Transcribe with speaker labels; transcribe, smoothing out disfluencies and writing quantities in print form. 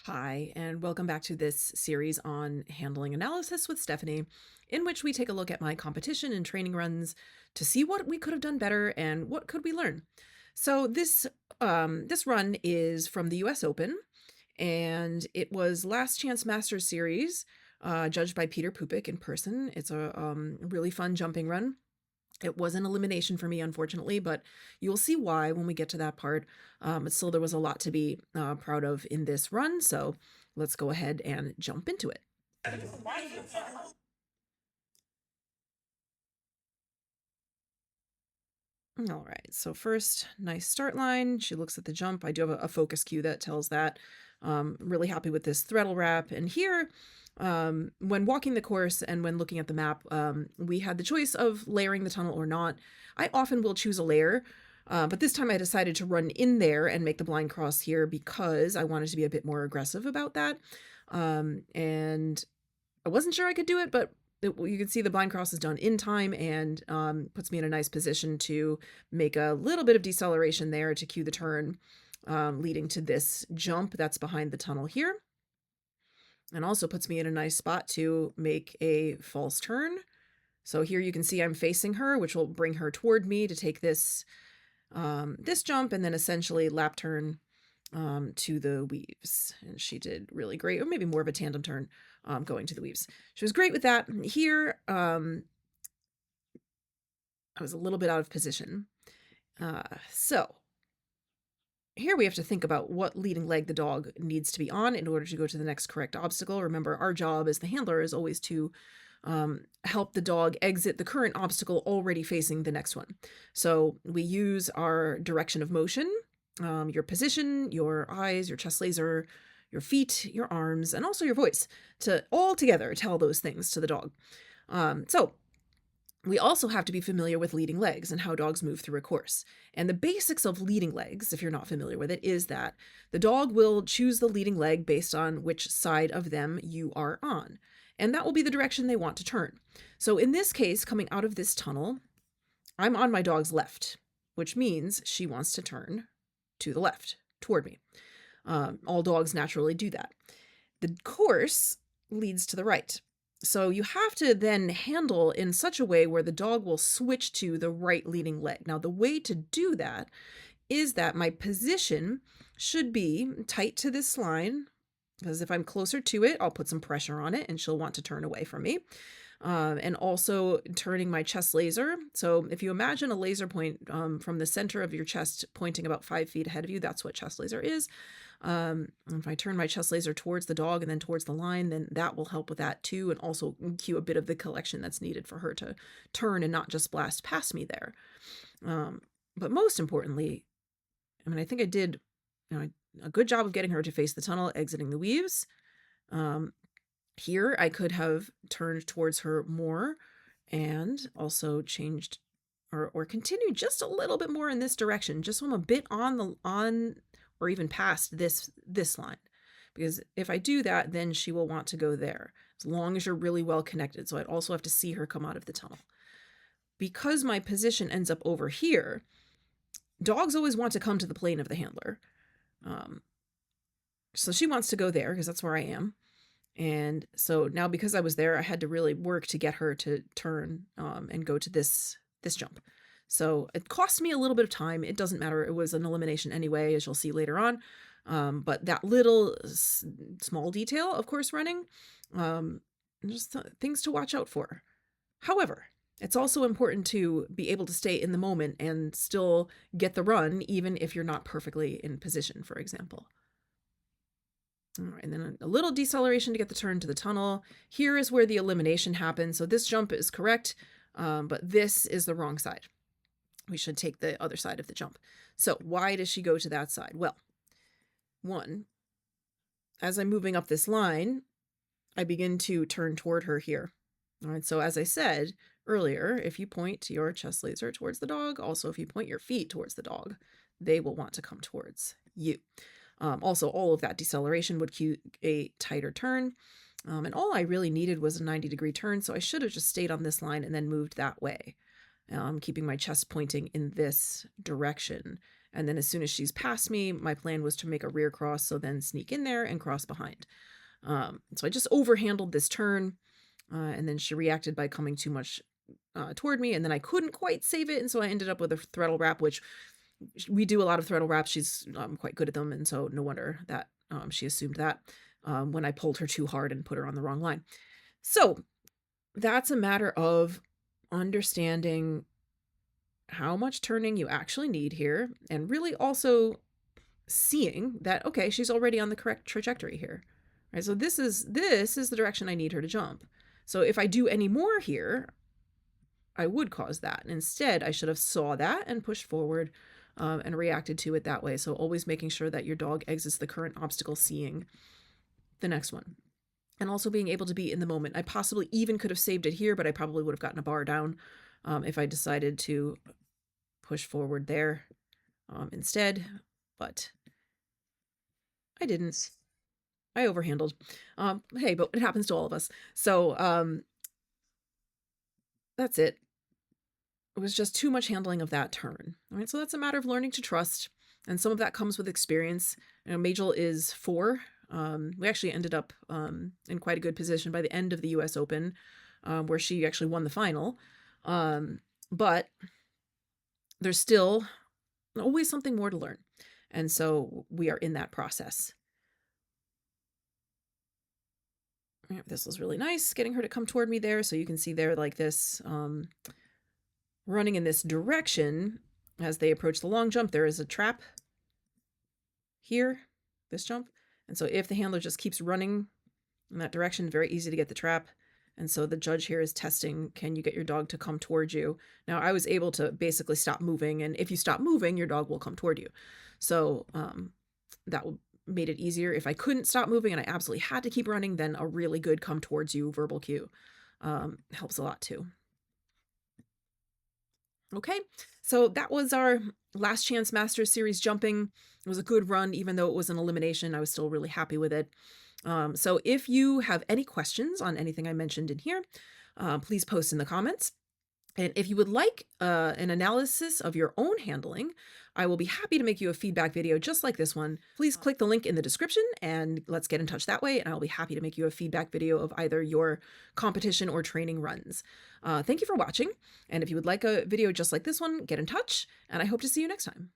Speaker 1: Hi, and welcome back to this series on handling analysis with Stephanie, in which we take a look at my competition and training runs to see what we could have done better and what could we learn. So this run is from the U.S. Open, and it was Last Chance Masters Series, judged by Peter Pupik in person. It's a really fun jumping run. It was an elimination for me, unfortunately, but you'll see why when we get to that part. But still, there was a lot to be proud of in this run, so let's go ahead and jump into it. All right, so first, nice start line. She looks at the jump. I do have a focus cue that tells that. Really happy with this threadle wrap. And here, when walking the course and when looking at the map, we had the choice of layering the tunnel or not. I often will choose a layer, but this time I decided to run in there and make the blind cross here because I wanted to be a bit more aggressive about that. And I wasn't sure I could do it, but you can see the blind cross is done in time and puts me in a nice position to make a little bit of deceleration there to cue the turn, leading to this jump that's behind the tunnel here. And also puts me in a nice spot to make a false turn. So here you can see I'm facing her, which will bring her toward me to take this jump and then essentially lap turn to the weaves. And she did really great, or maybe more of a tandem turn going to the weaves. She was great with that. Here, I was a little bit out of position. So here we have to think about what leading leg the dog needs to be on in order to go to the next correct obstacle. Remember, our job as the handler is always to help the dog exit the current obstacle already facing the next one. So we use our direction of motion, your position, your eyes, your chest laser, your feet, your arms, and also your voice to all together tell those things to the dog. So we also have to be familiar with leading legs and how dogs move through a course. And the basics of leading legs, if you're not familiar with it, is that the dog will choose the leading leg based on which side of them you are on. And that will be the direction they want to turn. So in this case, coming out of this tunnel, I'm on my dog's left, which means she wants to turn to the left, toward me. All dogs naturally do that. The course leads to the right. So you have to then handle in such a way where the dog will switch to the right leading leg. Now, the way to do that is that my position should be tight to this line, because if I'm closer to it, I'll put some pressure on it and she'll want to turn away from me. And also turning my chest laser. So if you imagine a laser point from the center of your chest pointing about 5 feet ahead of you, that's what chest laser is. If I turn my chest laser towards the dog and then towards the line, then that will help with that too, and also cue a bit of the collection that's needed for her to turn and not just blast past me there. But most importantly, I mean, I think I did a good job of getting her to face the tunnel, exiting the weaves. Here I could have turned towards her more and also changed or continued just a little bit more in this direction, just so I'm a bit on or even past this line. Because if I do that, then she will want to go there, as long as you're really well connected. So I'd also have to see her come out of the tunnel. Because my position ends up over here, dogs always want to come to the plane of the handler. So she wants to go there because that's where I am. And so now because I was there, I had to really work to get her to turn and go to this jump. So it cost me a little bit of time. It doesn't matter. It was an elimination anyway, as you'll see later on. But that little small detail of course running, just things to watch out for. However, it's also important to be able to stay in the moment and still get the run, even if you're not perfectly in position, for example. All right, and then a little deceleration to get the turn to the tunnel. Here is where the elimination happens. So this jump is correct, but this is the wrong side. We should take the other side of the jump. So why does she go to that side? Well, one, as I'm moving up this line, I begin to turn toward her here. All right, so as I said earlier, if you point your chest laser towards the dog, also if you point your feet towards the dog, they will want to come towards you. Also, all of that deceleration would cue a tighter turn. And all I really needed was a 90-degree turn, so I should have just stayed on this line and then moved that way, keeping my chest pointing in this direction And then as soon as she's past me, my plan was to make a rear cross, so then sneak in there and cross behind. So I just overhandled this turn, and then she reacted by coming too much toward me, and then I couldn't quite save it, and so I ended up with a throttle wrap, which we do a lot of throttle wraps. She's quite good at them, and so no wonder that she assumed that when I pulled her too hard and put her on the wrong line. So that's a matter of understanding how much turning you actually need here, and really also seeing that, okay, she's already on the correct trajectory here. Right? So this is the direction I need her to jump. So if I do any more here, I would cause that. And instead, I should have saw that and pushed forward and reacted to it that way. So always making sure that your dog exits the current obstacle, seeing the next one. And also being able to be in the moment. I possibly even could have saved it here, but I probably would have gotten a bar down if I decided to push forward there instead. But I didn't. I overhandled. Hey, but it happens to all of us. So that's it. It was just too much handling of that turn. All right, so that's a matter of learning to trust, and some of that comes with experience. You know, Majel is 4. We actually ended up in quite a good position by the end of the U.S. Open, where she actually won the final. But there's still always something more to learn, and so we are in that process. This was really nice, getting her to come toward me there, so you can see there like this. Running in this direction as they approach the long jump, there is a trap here, this jump. And so if the handler just keeps running in that direction, very easy to get the trap. And so the judge here is testing, can you get your dog to come towards you? Now I was able to basically stop moving, and if you stop moving, your dog will come toward you. So that made it easier. If I couldn't stop moving and I absolutely had to keep running, then a really good come towards you verbal cue helps a lot too. Okay, so that was our Last Chance Masters Series jumping. It was a good run, even though it was an elimination. I was still really happy with it. So if you have any questions on anything I mentioned in here, please post in the comments. And if you would like an analysis of your own handling, I will be happy to make you a feedback video just like this one. Please click the link in the description and let's get in touch that way. And I'll be happy to make you a feedback video of either your competition or training runs. Thank you for watching. And if you would like a video just like this one, get in touch, and I hope to see you next time.